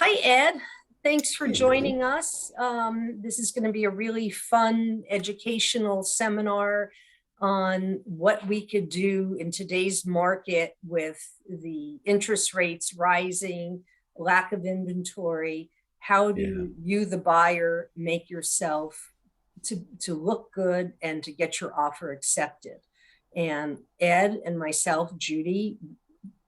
Hi, Ed. Thanks for Hello. joining us. This is going to be a really fun educational seminar on what we could do in today's market with the interest rates rising, lack of inventory. How Yeah. do you, the buyer, make yourself to look good and to get your offer accepted? And Ed and myself, Judy,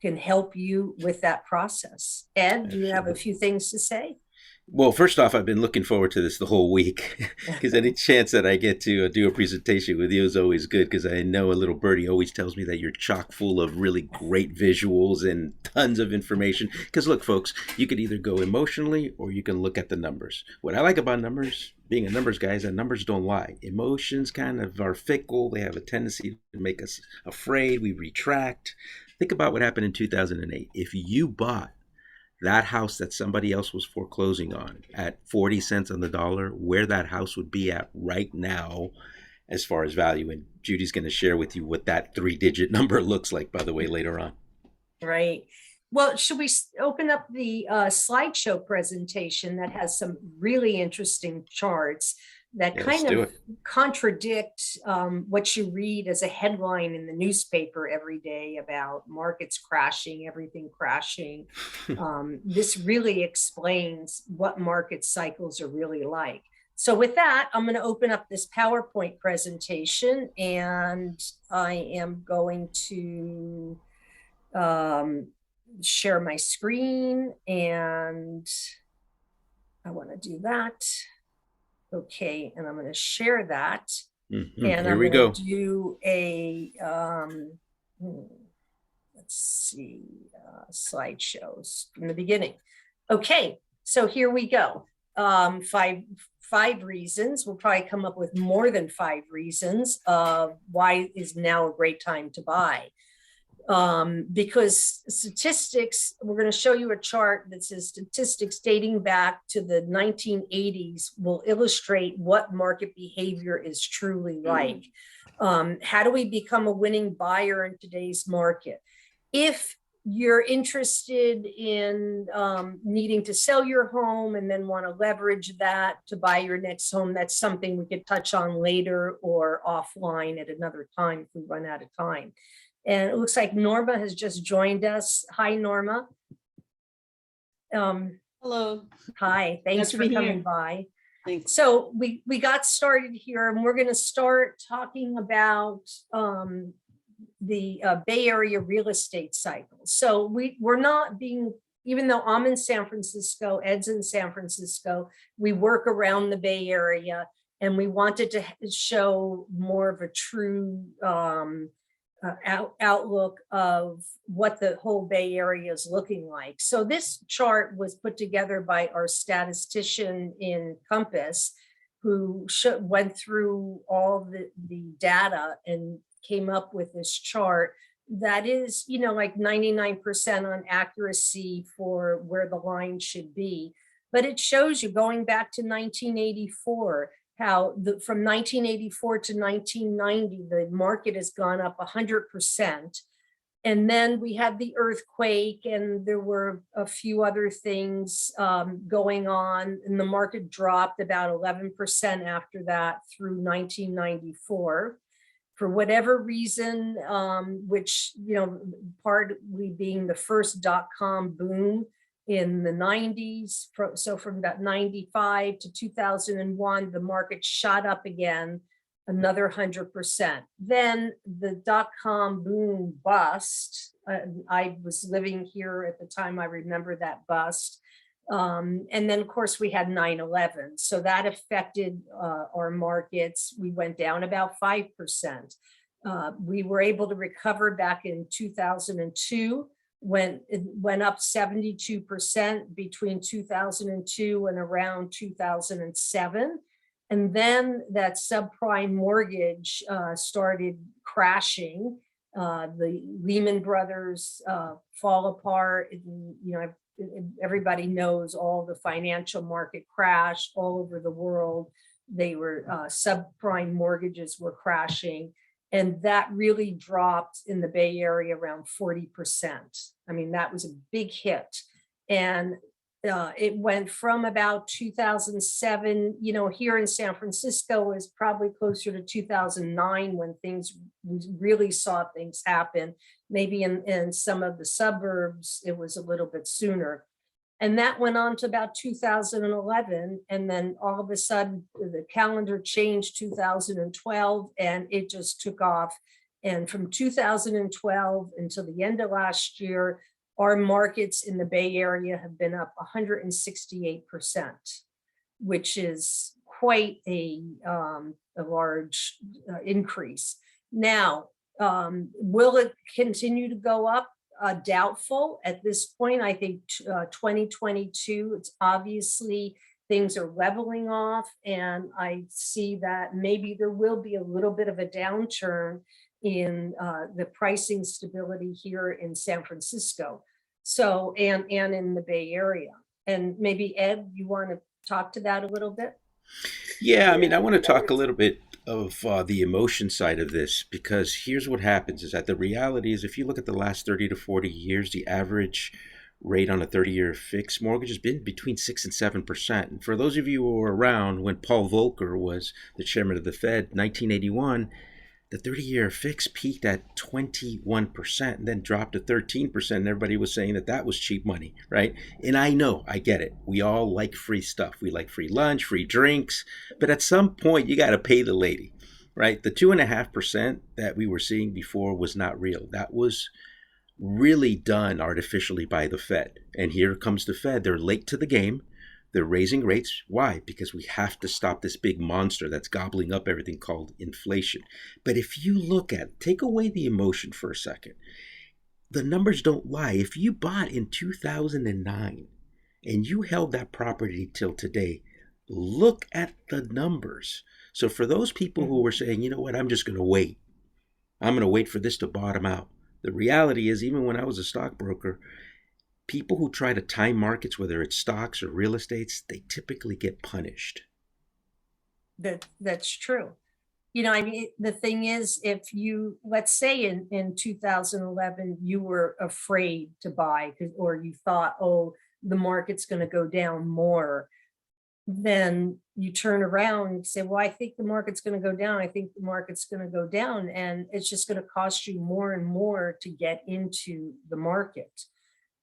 can help you with that process. Ed, do you have a Absolutely. few things to say? Well, first off, I've been looking forward to this the whole week because any chance that I get to do a presentation with you is always good because I know a little birdie always tells me that you're chock full of really great visuals and tons of information. Because look, folks, you could either go emotionally or you can look at the numbers. What I like about numbers, being a numbers guy, is that numbers don't lie. Emotions kind of are fickle, they have a tendency to make us afraid, we retract. Think about what happened in 2008. If you bought that house that somebody else was foreclosing on at 40 cents on the dollar, where that house would be at right now as far as value. And Judy's going to share with you what that three-digit number looks like, by the way, later on. Right. Well, should we open up the slideshow presentation that has some really interesting charts that Yeah, let's kind do of it. contradict what you read as a headline in the newspaper every day about markets crashing, everything crashing. This really explains what market cycles are really like. So with that, I'm going to open up this PowerPoint presentation and I am going to um, share my screen, and I want to do that. Okay, and I'm going to share that, and Here I'm we going go. to do a, let's see, slideshows from the beginning. Okay, so here we go. Five reasons. We'll probably come up with more than five reasons of why is now a great time to buy. Because statistics, we're going to show you a chart that says statistics dating back to the 1980s will illustrate what market behavior is truly like. How do we become a winning buyer in today's market? If you're interested in needing to sell your home and then want to leverage that to buy your next home, that's something we could touch on later or offline at another time if we run out of time. And it looks like Norma has just joined us. Hi, Norma. Hello. Hi, Glad thanks to for be coming here. by. Thanks. So we got started here, and we're going to start talking about the Bay Area real estate cycle. So we're not being, even though I'm in San Francisco, Ed's in San Francisco, we work around the Bay Area, and we wanted to show more of a true outlook of what the whole Bay Area is looking like. So this chart was put together by our statistician in Compass, who went through all the data and came up with this chart that is, like 99% on accuracy for where the line should be. But it shows you going back to 1984, how from 1984 to 1990, the market has gone up 100%. And then we had the earthquake, and there were a few other things going on, and the market dropped about 11% after that through 1994. For whatever reason, which, partly being the first dot-com boom in the 90s. So from about 95 to 2001, the market shot up again another 100%. Then the dot-com boom bust. I was living here at the time. I remember that bust. And then, of course, we had 9/11. So that affected our markets. We went down about 5%. We were able to recover back in 2002 when it went up 72% between 2002 and around 2007. And then that subprime mortgage started crashing. The Lehman Brothers fall apart. Everybody knows all the financial market crash all over the world. They were subprime mortgages were crashing. And that really dropped in the Bay Area around 40%. I mean, that was a big hit. And it went from about 2007, here in San Francisco is probably closer to 2009 when we really saw things happen. Maybe in some of the suburbs, it was a little bit sooner. And that went on to about 2011. And then all of a sudden, the calendar changed 2012, and it just took off. And from 2012 until the end of last year, our markets in the Bay Area have been up 168%, which is quite a large increase. Now, will it continue to go up? Doubtful at this point. I think 2022, it's obviously things are leveling off, and I see that maybe there will be a little bit of a downturn in the pricing stability here in San Francisco. So, and in the Bay Area. And maybe Ed, you want to talk to that a little bit? Yeah, I mean, I want to talk a little bit of the emotion side of this, because here's what happens is that the reality is, if you look at the last 30 to 40 years, the average rate on a 30-year fixed mortgage has been between 6 and 7%. And for those of you who were around when Paul Volcker was the chairman of the Fed, 1981, the 30-year fix peaked at 21% and then dropped to 13%. And everybody was saying that that was cheap money, right? And I know, I get it. We all like free stuff. We like free lunch, free drinks. But at some point, you got to pay the lady, right? The 2.5% that we were seeing before was not real. That was really done artificially by the Fed. And here comes the Fed. They're late to the game. They're raising rates. Why? Because we have to stop this big monster that's gobbling up everything called inflation. But if you take away the emotion for a second, the numbers don't lie. If you bought in 2009 and you held that property till today, look at the numbers. So for those people who were saying, you know what, I'm just going to wait. I'm going to wait for this to bottom out. The reality is, even when I was a stockbroker, people who try to time markets, whether it's stocks or real estates, they typically get punished. That's true. I mean, the thing is, if you, let's say in 2011, you were afraid to buy or you thought, oh, the market's going to go down more, then you turn around and say, well, I think the market's going to go down. I think the market's going to go down. And it's just going to cost you more and more to get into the market.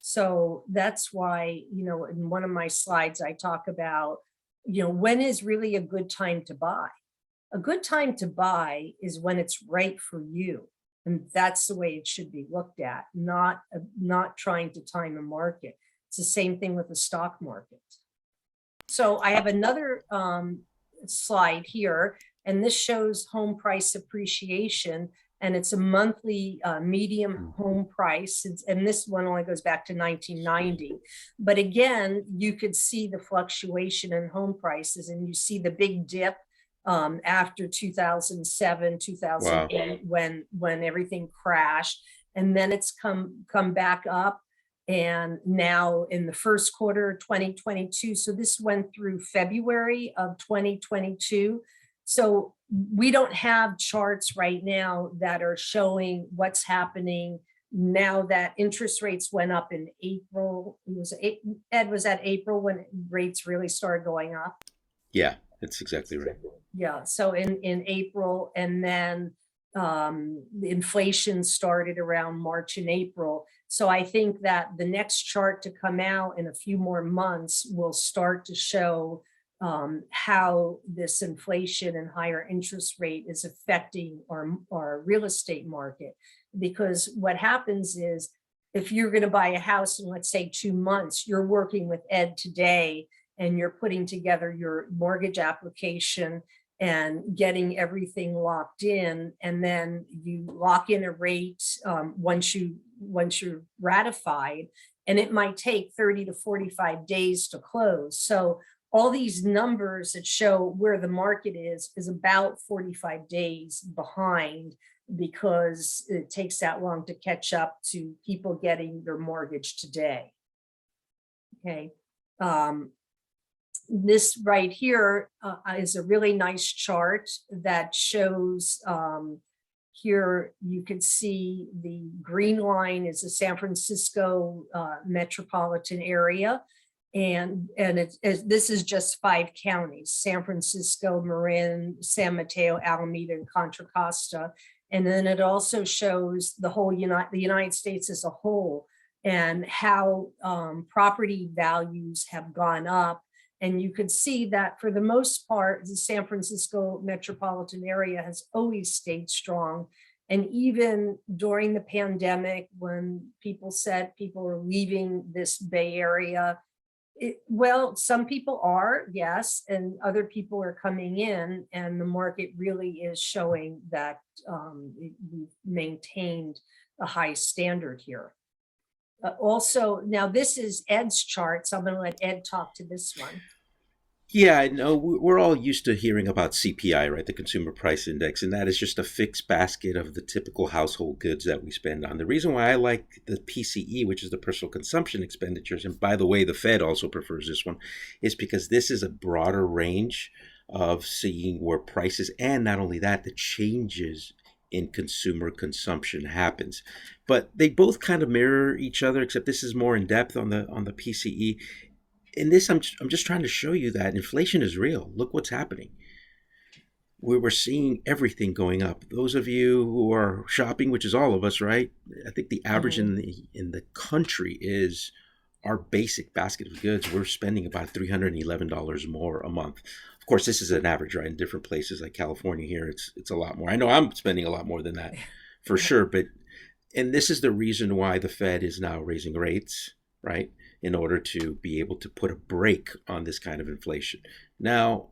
So that's why, in one of my slides, I talk about, when is really a good time to buy? A good time to buy is when it's right for you. And that's the way it should be looked at, not trying to time a market. It's the same thing with the stock market. So I have another slide here, and this shows home price appreciation. And it's a monthly medium home price. And this one only goes back to 1990. But again, you could see the fluctuation in home prices, and you see the big dip after 2007, 2008, wow, when everything crashed. And then it's come back up. And now in the first quarter of 2022, so this went through February of 2022. So we don't have charts right now that are showing what's happening now that interest rates went up in April. Ed, was that April when rates really started going up? Yeah, that's exactly right. Yeah, so in April, and then the inflation started around March and April. So I think that the next chart to come out in a few more months will start to show how this inflation and higher interest rate is affecting our real estate market. Because what happens is, if you're going to buy a house in, let's say, 2 months, you're working with Ed today and you're putting together your mortgage application and getting everything locked in, and then you lock in a rate once you're ratified, and it might take 30 to 45 days to close. So all these numbers that show where the market is about 45 days behind, because it takes that long to catch up to people getting their mortgage today. Okay. This right here is a really nice chart that shows, here you can see the green line is the San Francisco metropolitan area. This is just 5 counties: San Francisco, Marin, San Mateo, Alameda, and Contra Costa. And then it also shows the United States as a whole, and how property values have gone up. And you could see that for the most part, the San Francisco metropolitan area has always stayed strong. And even during the pandemic, when people said people are leaving this Bay Area, well, some people are, yes, and other people are coming in, and the market really is showing that we've maintained a high standard here. Also, now this is Ed's chart, so I'm going to let Ed talk to this one. Yeah, I know we're all used to hearing about CPI, right? The Consumer Price Index, and that is just a fixed basket of the typical household goods that we spend on. The reason why I like the PCE, which is the personal consumption expenditures, and by the way, the Fed also prefers this one, is because this is a broader range of seeing where prices, and not only that, the changes in consumer consumption happens. But they both kind of mirror each other, except this is more in depth on the PCE. In this, I'm just trying to show you that inflation is real. Look what's happening. We're seeing everything going up. Those of you who are shopping, which is all of us, right? I think the average in the country is our basic basket of goods. We're spending about $311 more a month. Of course, this is an average, right? In different places like California here, it's a lot more. I know I'm spending a lot more than that for sure. And this is the reason why the Fed is now raising rates, right? In order to be able to put a brake on this kind of inflation. Now,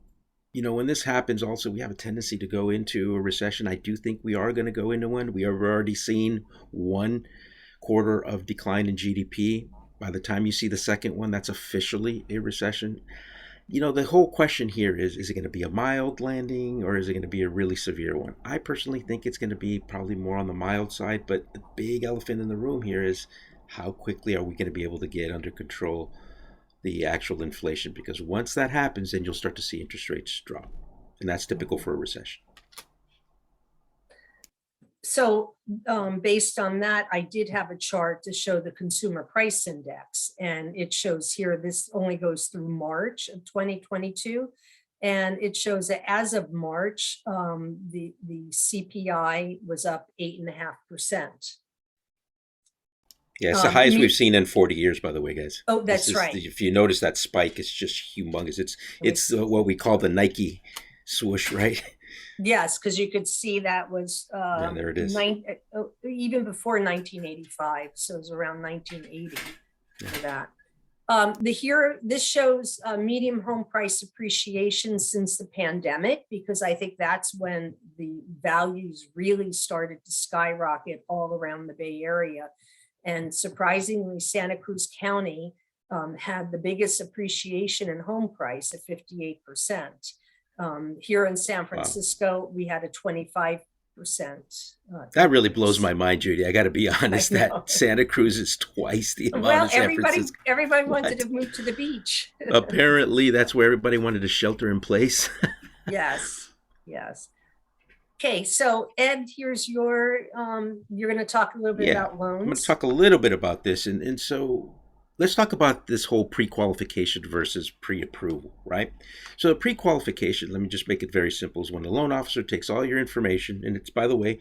when this happens, also, we have a tendency to go into a recession. I do think we are going to go into one. We have already seen 1 quarter of decline in GDP. By the time you see the second one, that's officially a recession. The whole question here is it going to be a mild landing, or is it going to be a really severe one? I personally think it's going to be probably more on the mild side, but the big elephant in the room here is how quickly are we going to be able to get under control the actual inflation? Because once that happens, then you'll start to see interest rates drop. And that's typical for a recession. So based on that, I did have a chart to show the consumer price index. And it shows here, this only goes through March of 2022. And it shows that as of March, the CPI was up 8.5%. Yeah, it's the highest we've seen in 40 years, by the way, guys. Oh, that's right. If you notice that spike, it's just humongous. It's what we call the Nike swoosh, right? Yes, because you could see that was yeah, there it is. Even before 1985, so it was around 1980 for that. This shows medium home price appreciation since the pandemic, because I think that's when the values really started to skyrocket all around the Bay Area. And surprisingly, Santa Cruz County had the biggest appreciation in home price at 58%. Here in San Francisco, we had a 25%. That really blows my mind, Judy. I got to be honest, that Santa Cruz is twice the amount of San Francisco. Everybody wanted to move to the beach. Apparently, that's where everybody wanted to shelter in place. Yes. Okay, so Ed, here's you're going to talk a little bit about loans. I'm going to talk a little bit about this. And so let's talk about this whole pre-qualification versus pre-approval, right? So the pre-qualification, let me just make it very simple, is when the loan officer takes all your information, and it's, by the way,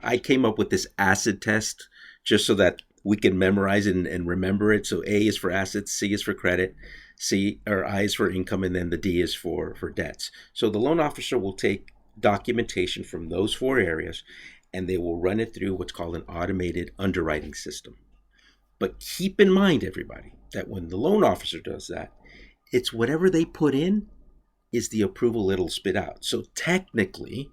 I came up with this ACID test just so that we can memorize it and remember it. So A is for assets, C is for credit, I is for income, and then the D is for debts. So the loan officer will take documentation from those 4 areas, and they will run it through what's called an automated underwriting system. But keep in mind, everybody, that when the loan officer does that, it's whatever they put in is the approval it'll spit out. So technically,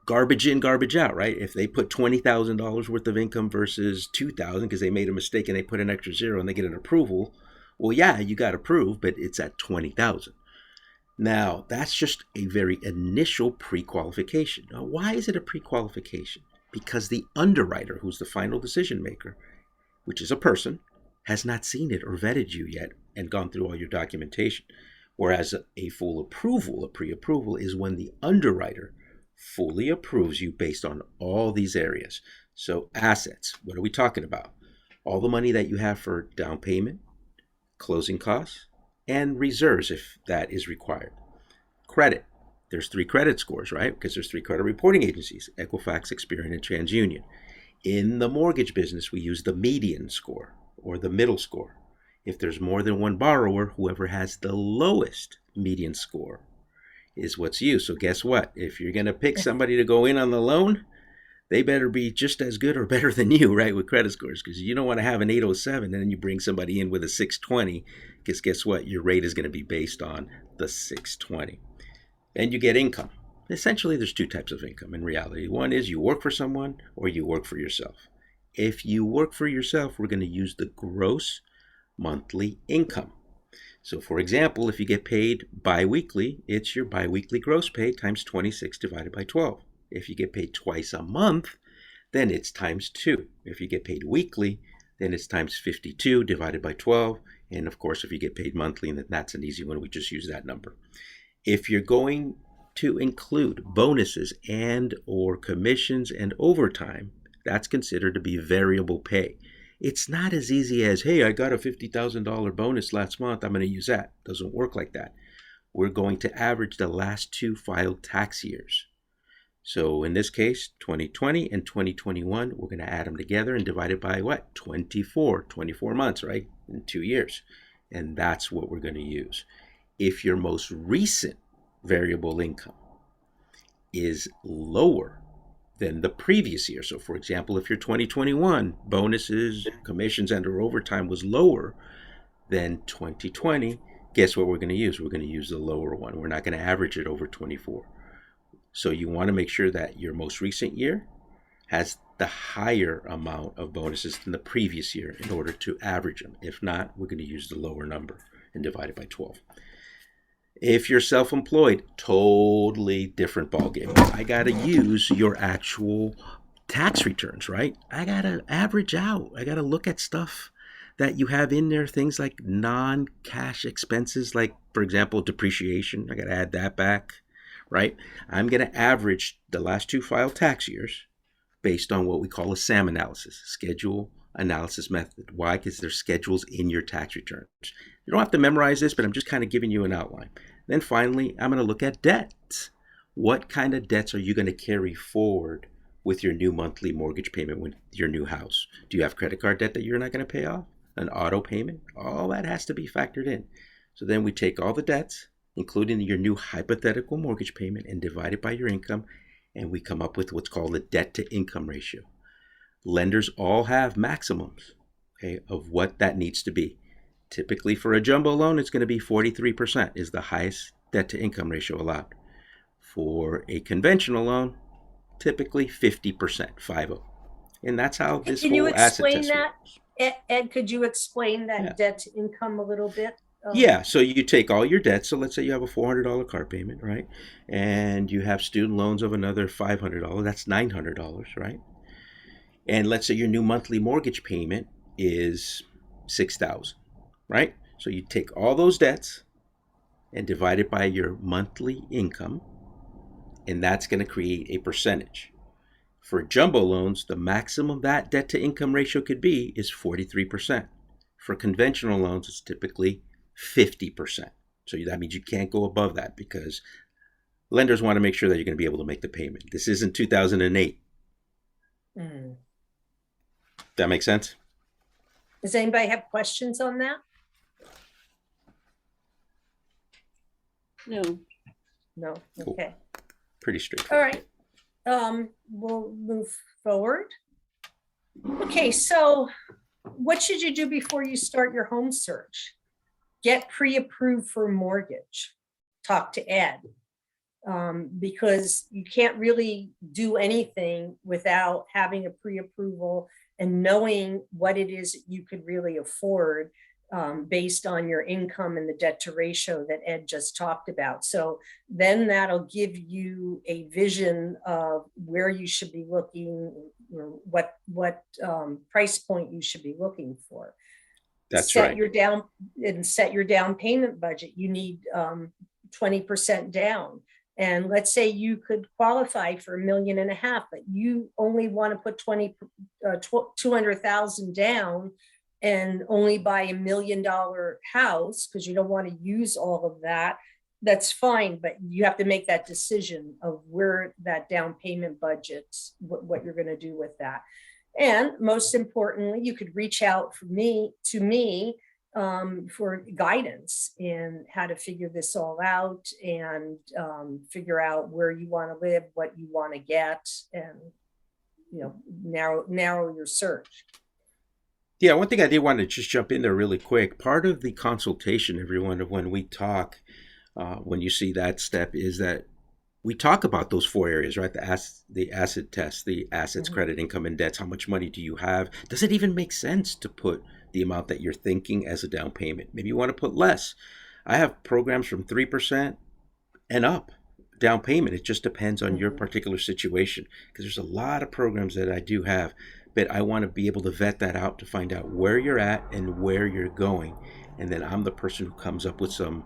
garbage in, garbage out, right? If they put $20,000 worth of income versus $2,000 because they made a mistake and they put an extra zero and they get an approval, well, yeah, you got approved, but it's at $20,000. Now, that's just a very initial pre-qualification. Now, why is it a pre-qualification? Because the underwriter, who's the final decision maker, which is a person, has not seen it or vetted you yet and gone through all your documentation. Whereas a full approval, a pre-approval, is when the underwriter fully approves you based on all these areas. So assets, what are we talking about? All the money that you have for down payment, closing costs, and reserves if that is required. Credit. There's 3 credit scores, right? Because there's 3 credit reporting agencies, Equifax, Experian, and TransUnion. In the mortgage business, we use the median score or the middle score. If there's more than one borrower, whoever has the lowest median score is what's used. So guess what? If you're going to pick somebody to go in on the loan, they better be just as good or better than you, right, with credit scores, because you don't want to have an 807 and then you bring somebody in with a 620, because guess what? Your rate is going to be based on the 620. And you get income. Essentially, there's 2 types of income in reality. One is you work for someone or you work for yourself. If you work for yourself, we're going to use the gross monthly income. So for example, if you get paid biweekly, it's your biweekly gross pay times 26 divided by 12. If you get paid twice a month, then it's times 2. If you get paid weekly, then it's times 52 divided by 12. And of course, if you get paid monthly, then that's an easy one. We just use that number. If you're going to include bonuses and or commissions and overtime, that's considered to be variable pay. It's not as easy as, hey, I got a $50,000 bonus last month, I'm going to use that. It doesn't work like that. We're going to average the last 2 filed tax years. So in this case, 2020 and 2021, we're going to add them together and divide it by what? 24 months, right? In 2 years. And that's what we're going to use. If your most recent variable income is lower than the previous year, so for example, if your 2021 bonuses, commissions, and or overtime was lower than 2020, guess what we're going to use? We're going to use the lower one. We're not going to average it over 24. So you want to make sure that your most recent year has the higher amount of bonuses than the previous year in order to average them. If not, we're going to use the lower number and divide it by 12. If you're self-employed, totally different ballgame. I got to use your actual tax returns, right? I got to average out. I got to look at stuff that you have in there, things like non-cash expenses, like, for example, depreciation. I got to add that back, right? I'm going to average the last 2 filed tax years based on what we call a SAM analysis, schedule analysis method. Why? Because there's schedules in your tax returns. You don't have to memorize this, but I'm just kind of giving you an outline. Then finally, I'm going to look at debts. What kind of debts are you going to carry forward with your new monthly mortgage payment with your new house? Do you have credit card debt that you're not going to pay off? An auto payment? All that has to be factored in. So then we take all the debts, including your new hypothetical mortgage payment, and divide it by your income, and we come up with what's called the debt to income ratio. Lenders all have maximums, okay, of what that needs to be. Typically for a jumbo loan, it's going to be 43% is the highest debt to income ratio allowed. For a conventional loan, typically 50%, 50. And that's how this Can you whole asset explain test that? works. Ed, could you explain that Yeah. debt to income a little bit? Yeah, so you take all your debts. So let's say you have a $400 car payment, right? And you have student loans of another $500. That's $900, right? And let's say your new monthly mortgage payment is $6,000, right? So you take all those debts and divide it by your monthly income, and that's going to create a percentage. For jumbo loans, the maximum that debt to income ratio could be is 43%. For conventional loans, it's typically 50%. So that means you can't go above that because lenders want to make sure that you're going to be able to make the payment. This isn't 2008. That makes sense? Does anybody have questions on that? No. No. Cool. Okay. Pretty straightforward. All right. We'll move forward. Okay, so what should you do before you start your home search? Get pre-approved for mortgage. Talk to Ed. Because you can't really do anything without having a pre-approval and knowing what it is you could really afford based on your income and the debt to ratio that Ed just talked about. So then that'll give you a vision of where you should be looking, or what price point you should be looking for. That's set right. your down payment budget. You need 20% down. And let's say you could qualify for $1.5 million, but you only want to put 200,000 down, and only buy $1 million house because you don't want to use all of that, that's fine, but you have to make that decision of where that down payment budget, what you're going to do with that. And most importantly, you could reach out to me for guidance in how to figure this all out, and figure out where you want to live, what you want to get, and narrow your search. Yeah, one thing I did want to just jump in there really quick. Part of the consultation, everyone, of when we talk, when you see that step, is that we talk about those four areas, right? The acid test, the assets, Mhm. credit, income, and debts. How much money do you have? Does it even make sense to put the amount that you're thinking as a down payment? Maybe you want to put less. I have programs from 3% and up down payment. It just depends on your Mhm. particular situation, because there's a lot of programs that I do have, but I want to be able to vet that out to find out where you're at and where you're going. And then I'm the person who comes up with some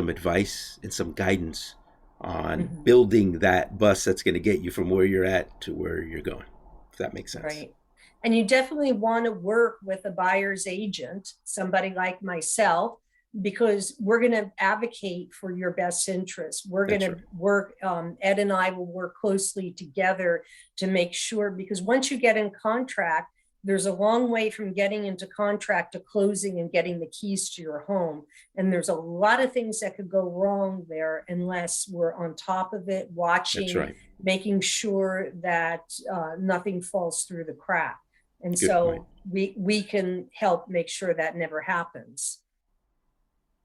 advice and some guidance on Mhm. building that bus that's going to get you from where you're at to where you're going, if that makes sense. Right. And you definitely want to work with a buyer's agent, somebody like myself, because we're going to advocate for your best interest. We're going That's to right. work, Ed and I will work closely together to make sure, because once you get in contract, there's a long way from getting into contract to closing and getting the keys to your home. And there's a lot of things that could go wrong there unless we're on top of it, That's watching, right. making sure that nothing falls through the crack. And Good point. so we can help make sure that never happens.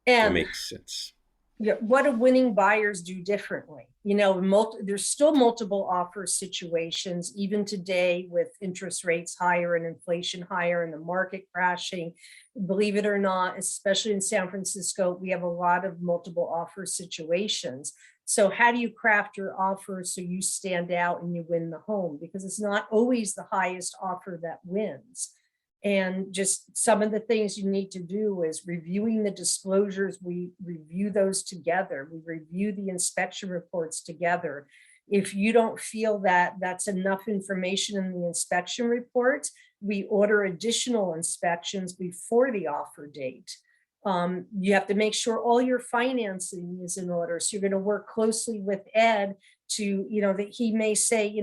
That And makes sense. what do winning buyers do differently? There's still multiple offer situations, even today, with interest rates higher and inflation higher and the market crashing. Believe it or not, especially in San Francisco, we have a lot of multiple offer situations. So how do you craft your offer so you stand out and you win the home? Because it's not always the highest offer that wins. And just some of the things you need to do is reviewing the disclosures. We review those together. We review the inspection reports together. If you don't feel that that's enough information in the inspection reports, we order additional inspections before the offer date. You have to make sure all your financing is in order. So you're going to work closely with Ed to, that he may say,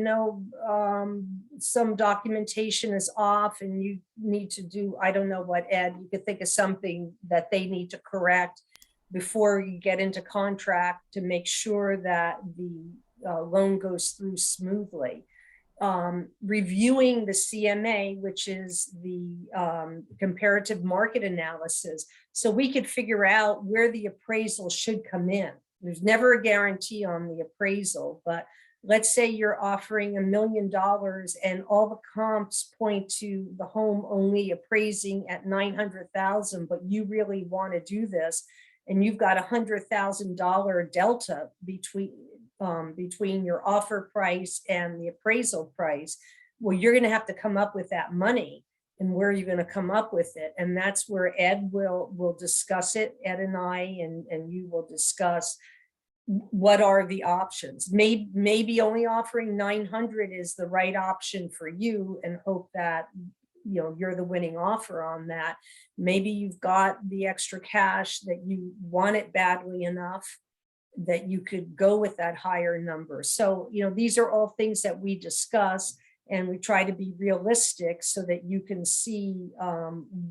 some documentation is off and you need to do, I don't know what, Ed, you could think of something that they need to correct before you get into contract to make sure that the loan goes through smoothly. Reviewing the CMA, which is the comparative market analysis, so we could figure out where the appraisal should come in. There's never a guarantee on the appraisal, but let's say you're offering $1 million and all the comps point to the home only appraising at 900,000, but you really want to do this, and you've got $100,000 delta between your offer price and the appraisal price. Well, you're going to have to come up with that money, and where are you going to come up with it? And that's where Ed will discuss it. Ed and I and you will discuss what are the options. Maybe only offering 900 is the right option for you, and hope that you're the winning offer on that. Maybe you've got the extra cash that you want it badly enough that you could go with that higher number. So, these are all things that we discuss, and we try to be realistic so that you can see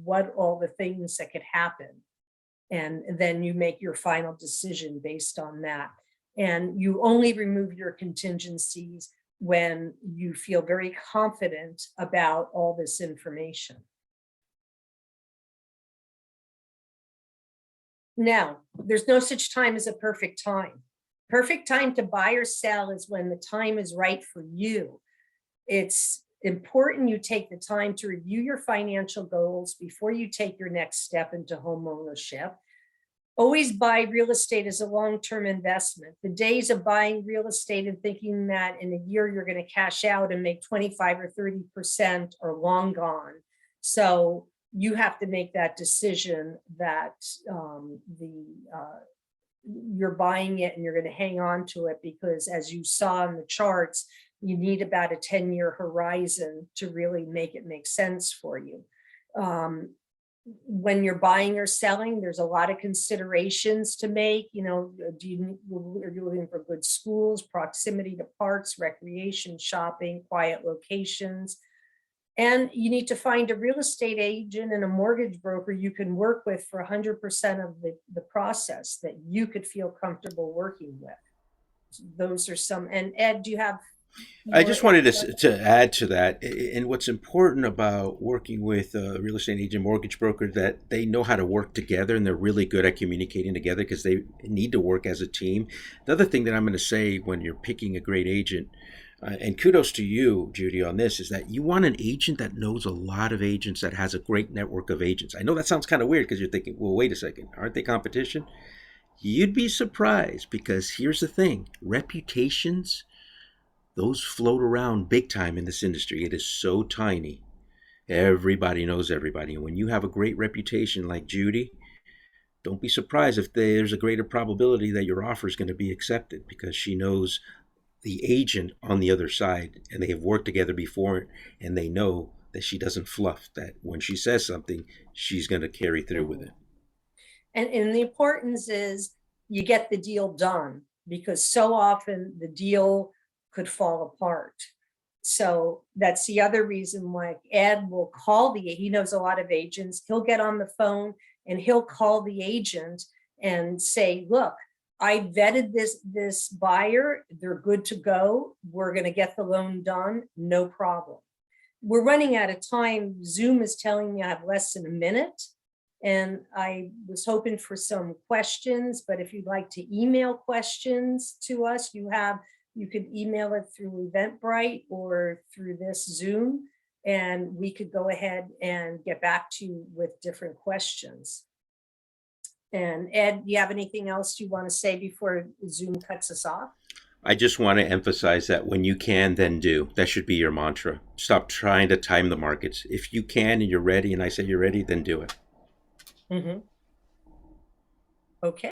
what all the things that could happen. And then you make your final decision based on that. And you only remove your contingencies when you feel very confident about all this information. Now, there's no such time as a perfect time. Perfect time to buy or sell is when the time is right for you. It's important you take the time to review your financial goals before you take your next step into home ownership. Always buy real estate as a long-term investment. The days of buying real estate and thinking that in a year you're going to cash out and make 25 or 30% are long gone. So you have to make that decision that you're buying it and you're going to hang on to it, because as you saw in the charts, you need about a 10-year horizon to really make it make sense for you. when you're buying or selling, there's a lot of considerations to make. Are you looking for good schools, proximity to parks, recreation, shopping, quiet locations? And you need to find a real estate agent and a mortgage broker you can work with for 100% of the process that you could feel comfortable working with. Those are some, and Ed, do you have I more just wanted input? to add to that, and what's important about working with a real estate agent, mortgage broker, that they know how to work together and they're really good at communicating together because they need to work as a team. The other thing that I'm going to say when you're picking a great agent, and kudos to you, Judy, on this, is that you want an agent that knows a lot of agents, that has a great network of agents. I know that sounds kind of weird because you're thinking, well, wait a second, aren't they competition? You'd be surprised because here's the thing: reputations, those float around big time in this industry. It is so tiny. Everybody knows everybody. And when you have a great reputation like Judy, don't be surprised if there's a greater probability that your offer is going to be accepted because she knows the agent on the other side and they have worked together before and they know that she doesn't fluff, that when she says something, she's going to carry through with Mhm. it. And the importance is you get the deal done, because so often the deal could fall apart. So that's the other reason why Ed will call he knows a lot of agents. He'll get on the phone and he'll call the agent and say, look, I vetted this buyer. They're good to go. We're going to get the loan done. No problem. We're running out of time. Zoom is telling me I have less than a minute. And I was hoping for some questions, but if you'd like to email questions to us, you could email it through Eventbrite or through this Zoom, and we could go ahead and get back to you with different questions. And Ed, do you have anything else you want to say before Zoom cuts us off? I just want to emphasize that when you can, then do. That should be your mantra. Stop trying to time the markets. If you can and you're ready, and I say you're ready, then do it. Mhm. Okay.